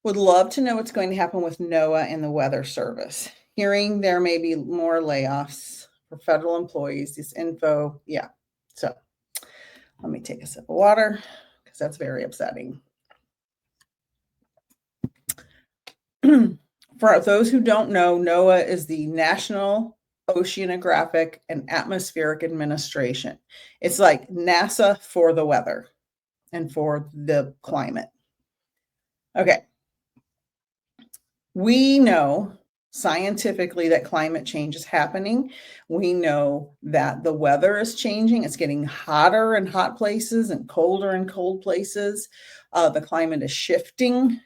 Would love to know what's going to happen with NOAA and the Weather Service. Hearing there may be more layoffs for federal employees. This info, yeah. So let me take a sip of water because that's very upsetting. For those who don't know, NOAA is the National Oceanographic and Atmospheric Administration. It's like NASA for the weather and for the climate. Okay. We know scientifically that climate change is happening. We know that the weather is changing. It's getting hotter in hot places and colder in cold places. The climate is shifting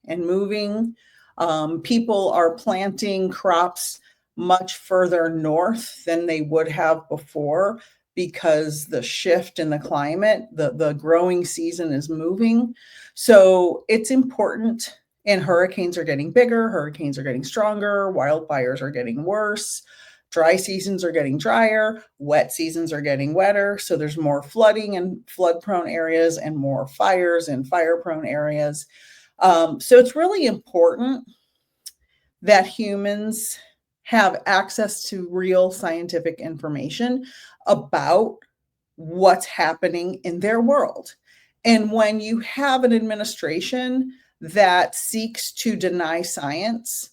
and moving. People are planting crops much further north than they would have before because the shift in the climate, the growing season is moving. So it's important. And hurricanes are getting bigger, hurricanes are getting stronger, wildfires are getting worse, dry seasons are getting drier, wet seasons are getting wetter. So there's more flooding in flood-prone areas and more fires in fire-prone areas. So it's really important that humans have access to real scientific information about what's happening in their world. And when you have an administration that seeks to deny science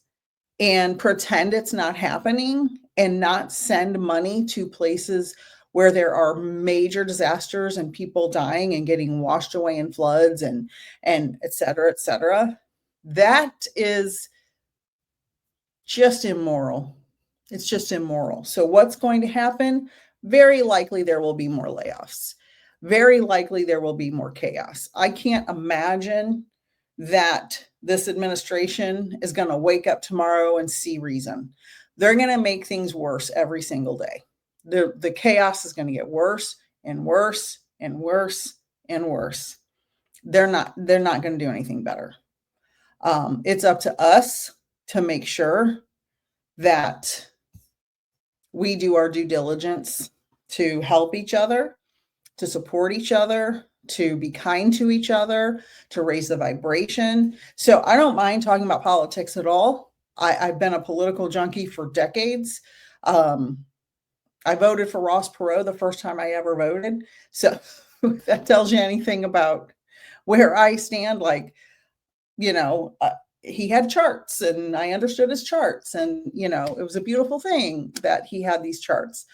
and pretend it's not happening and not send money to places where there are major disasters and people dying and getting washed away in floods and et cetera, that is just immoral. It's just immoral. So what's going to happen? Very likely there will be more layoffs. Very likely there will be more chaos. I can't imagine that this administration is going to wake up tomorrow and see reason. They're going to make things worse every single day. The chaos is going to get worse and worse and worse and worse. They're not going to do anything better. It's up to us to make sure that we do our due diligence to help each other, to support each other, to be kind to each other, to raise the vibration. So I don't mind talking about politics at all. I've been a political junkie for decades. I voted for Ross Perot the first time I ever voted. So if that tells you anything about where I stand, like, he had charts and I understood his charts, and, it was a beautiful thing that he had these charts.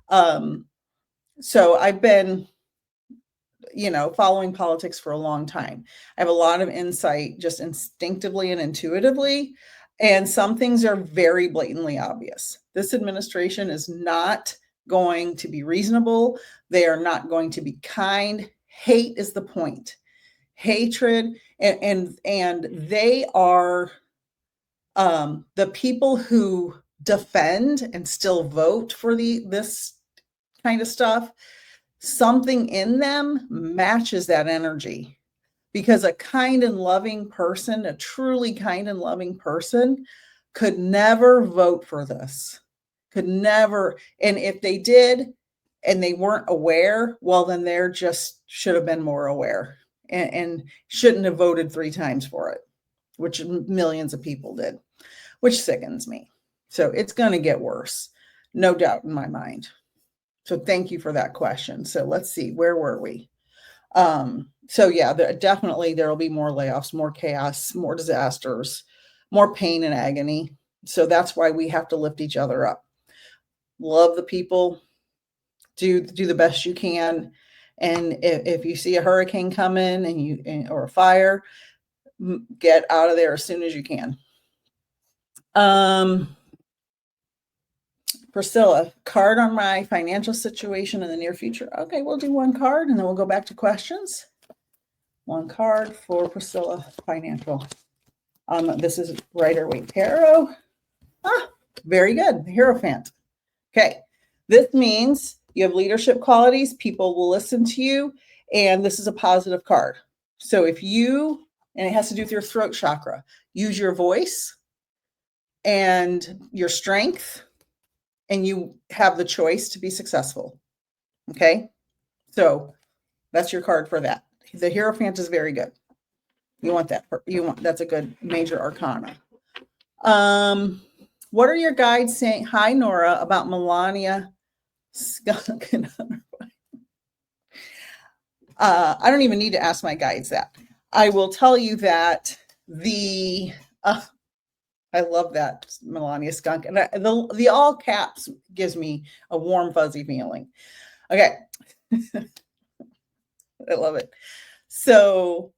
So I've been, following politics for a long time. I have a lot of insight just instinctively and intuitively. And some things are very blatantly obvious. This administration is not going to be reasonable. They are not going to be kind. Hate is the point. Hatred, and they are the people who defend and still vote for this kind of stuff. Something in them matches that energy, because a kind and loving person, a truly kind and loving person, could never vote for this, could never. And if they did and they weren't aware, well, then they're just should have been more aware and shouldn't have voted 3 times for it, which millions of people did, which sickens me. So it's going to get worse, no doubt in my mind. So thank you for that question. So let's see, where were we? So yeah, definitely there will be more layoffs, more chaos, more disasters, more pain and agony. So that's why we have to lift each other up. Love the people, do the best you can. And if you see a hurricane coming or a fire, get out of there as soon as you can. Priscilla, card on my financial situation in the near future. Okay, we'll do one card and then we'll go back to questions. One card for Priscilla financial. This is Rider-Waite Tarot. Very good. The Hierophant. Okay, this means you have leadership qualities. People will listen to you, and this is a positive card. So if you, and it has to do with your throat chakra, use your voice and your strength, and you have the choice to be successful. Okay, so that's your card for that. The Hierophant is very good. You want that. That's a good major arcana. What are your guides saying? Hi, Nora, about Melania skunk. I don't even need to ask my guides that. I will tell you that I love that Melania skunk, and the all caps gives me a warm, fuzzy feeling. Okay. I love it. So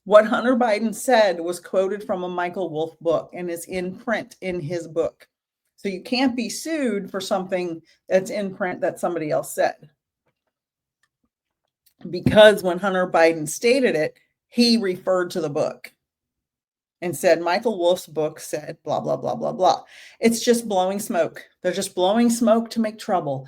what Hunter Biden said was quoted from a Michael Wolff book and is in print in his book. So you can't be sued for something that's in print that somebody else said. Because when Hunter Biden stated it, he referred to the book and said, Michael Wolff's book said, blah, blah, blah, blah, blah. It's just blowing smoke. They're just blowing smoke to make trouble.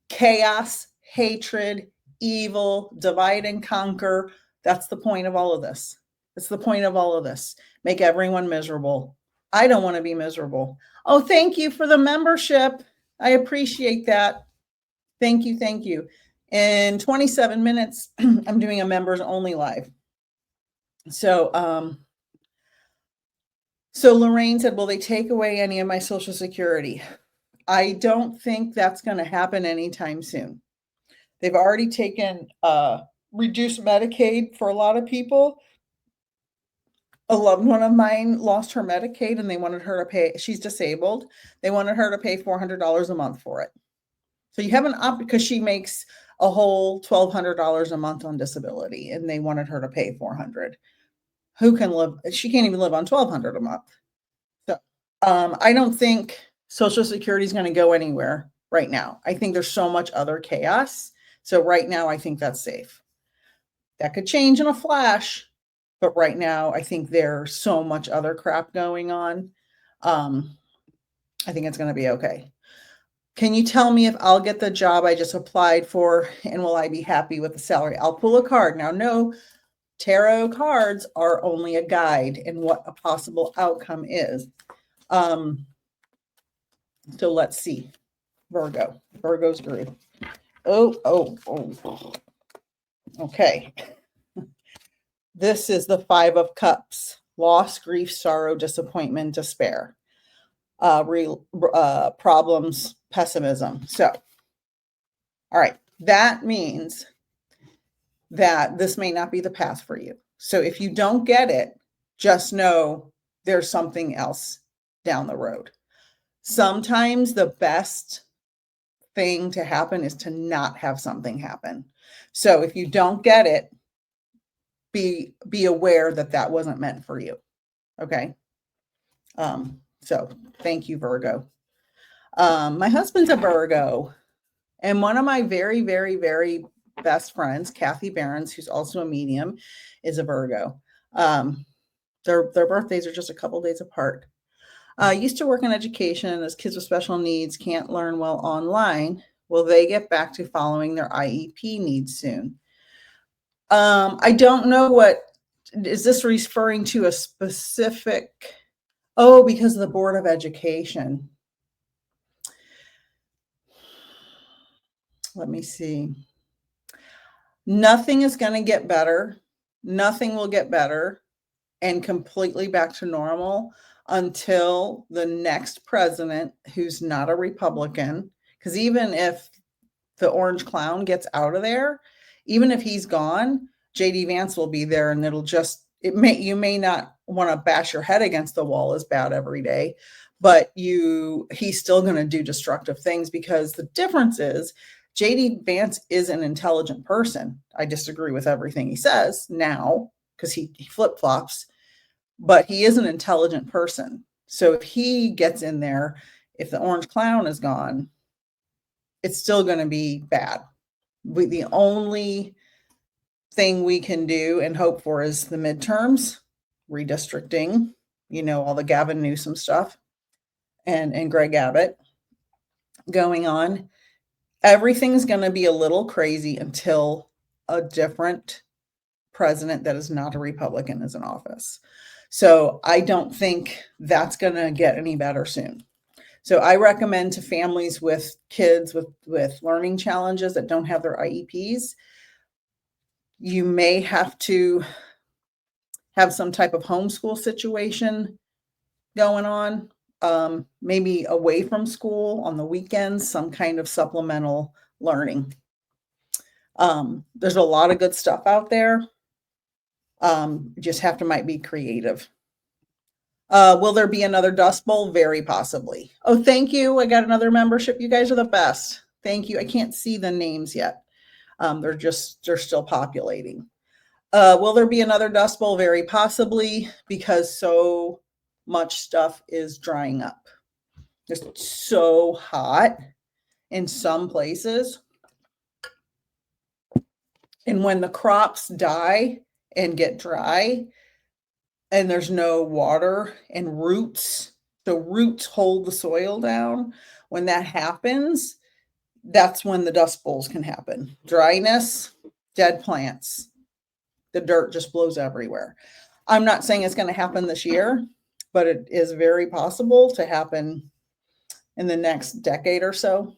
Chaos, hatred, evil, divide and conquer. That's the point of all of this. It's the point of all of this. Make everyone miserable. I don't want to be miserable. Oh, thank you for the membership. I appreciate that. Thank you. Thank you. In 27 minutes, I'm doing a members only live. So Lorraine said, will they take away any of my Social Security? I don't think that's going to happen anytime soon. They've already taken reduced Medicaid for a lot of people. A loved one of mine lost her Medicaid and they wanted her to pay, she's disabled. They wanted her to pay $400 a month for it. So you have an op because she makes a whole $1,200 a month on disability and they wanted her to pay $400. Who can live? She can't even live on $1,200 a month. So I don't think Social Security is going to go anywhere right now. I think there's so much other chaos. So right now, I think that's safe. That could change in a flash. But right now, I think there's so much other crap going on. I think it's going to be okay. Can you tell me if I'll get the job I just applied for and will I be happy with the salary? I'll pull a card. Now, no, tarot cards are only a guide in what a possible outcome is. So let's see. Virgo. Virgo's group. Oh. Okay. This is the 5 of Cups. Loss, grief, sorrow, disappointment, despair. Problems, pessimism. So, all right. That means that this may not be the path for you. So if you don't get it, just know there's something else down the road. Sometimes the best thing to happen is to not have something happen. So if you don't get it, be aware that that wasn't meant for you. Okay. So thank you, Virgo. My husband's a Virgo, and one of my very, very, very best friends, Kathy Behrens, who's also a medium, is a Virgo. Their birthdays are just a couple days apart. Used to work in education as kids with special needs can't learn well online. Will they get back to following their IEP needs soon? I don't know what, is this referring to a specific, because of the Board of Education. Let me see. Nothing is going to get better. Nothing will get better and completely back to normal until the next president, who's not a Republican, because even if the orange clown gets out of there, even if he's gone, JD Vance will be there, and you may not want to bash your head against the wall as bad every day, but he's still going to do destructive things, because the difference is JD Vance is an intelligent person. I disagree with everything he says now because he flip-flops, but he is an intelligent person. So if he gets in there, if the orange clown is gone, it's still going to be bad. The only thing we can do and hope for is the midterms, redistricting, all the Gavin Newsom stuff and Greg Abbott going on. Everything's going to be a little crazy until a different president that is not a Republican is in office. So I don't think that's going to get any better soon. So I recommend to families with kids with learning challenges that don't have their IEPs, You may have to have some type of homeschool situation going on, maybe away from school on the weekends, some kind of supplemental learning. There's a lot of good stuff out there. You just have to might be creative. Will there be another Dust Bowl? Very possibly. Oh, thank you. I got another membership. You guys are the best. Thank you. I can't see the names yet. They're still populating. Will there be another Dust Bowl? Very possibly, because so much stuff is drying up. It's so hot in some places. And when the crops die and get dry and there's no water and roots, the roots hold the soil down. When that happens, that's when the dust bowls can happen. Dryness, dead plants. The dirt just blows everywhere. I'm not saying it's going to happen this year, but it is very possible to happen in the next decade or so.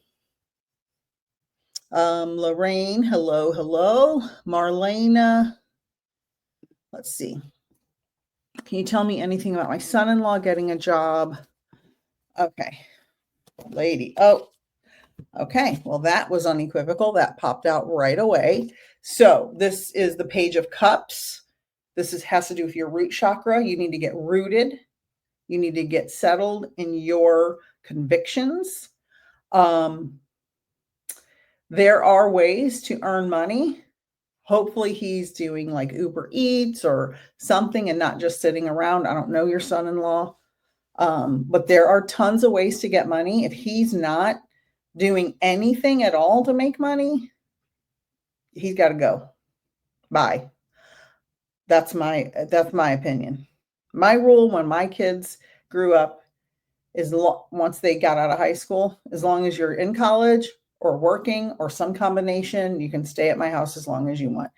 Lorraine, hello. Marlena, let's see. Can you tell me anything about my son-in-law getting a job? Okay, lady. Oh, okay. Well, that was unequivocal. That popped out right away. So this is the Page of Cups. This has to do with your root chakra. You need to get rooted. You need to get settled in your convictions. There are ways to earn money. Hopefully he's doing like Uber Eats or something and not just sitting around. I don't know your son-in-law, but there are tons of ways to get money. If he's not doing anything at all to make money, he's got to go. Bye. That's my opinion. My rule when my kids grew up is once they got out of high school, as long as you're in college or working or some combination, you can stay at my house as long as you want.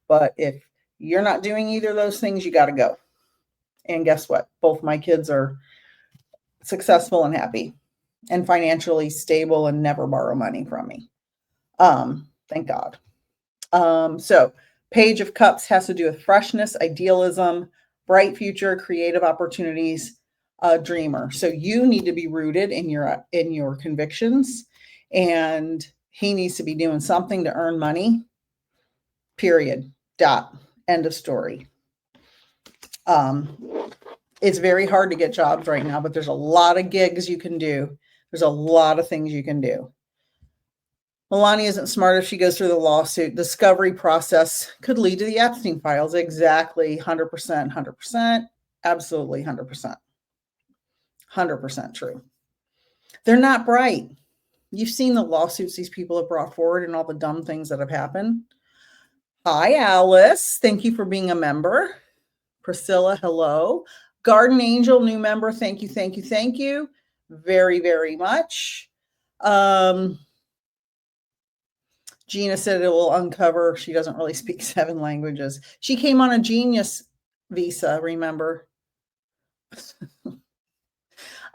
But if you're not doing either of those things, you got to go. And guess what? Both my kids are successful and happy and financially stable and never borrow money from me. Thank God. So Page of Cups has to do with freshness, idealism, bright future, creative opportunities, dreamer. So you need to be rooted in your convictions, and he needs to be doing something to earn money. Period. Dot. End of story. It's very hard to get jobs right now, but there's a lot of gigs you can do. There's a lot of things you can do. Melania isn't smart if she goes through the lawsuit. Discovery process could lead to the Epstein files. Exactly. 100%. Absolutely 100%. 100% true. They're not bright. You've seen the lawsuits these people have brought forward and all the dumb things that have happened. Hi, Alice. Thank you for being a member. Priscilla, hello. Garden Angel, new member. Thank you. Very, very much. Gina said it will uncover. She doesn't really speak 7 languages. She came on a genius visa, remember?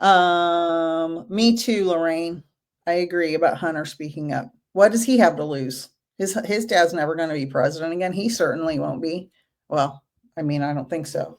Me too, Lorraine. I agree about Hunter speaking up. What does he have to lose? His dad's never going to be president again. He certainly won't be. Well, I mean, I don't think so.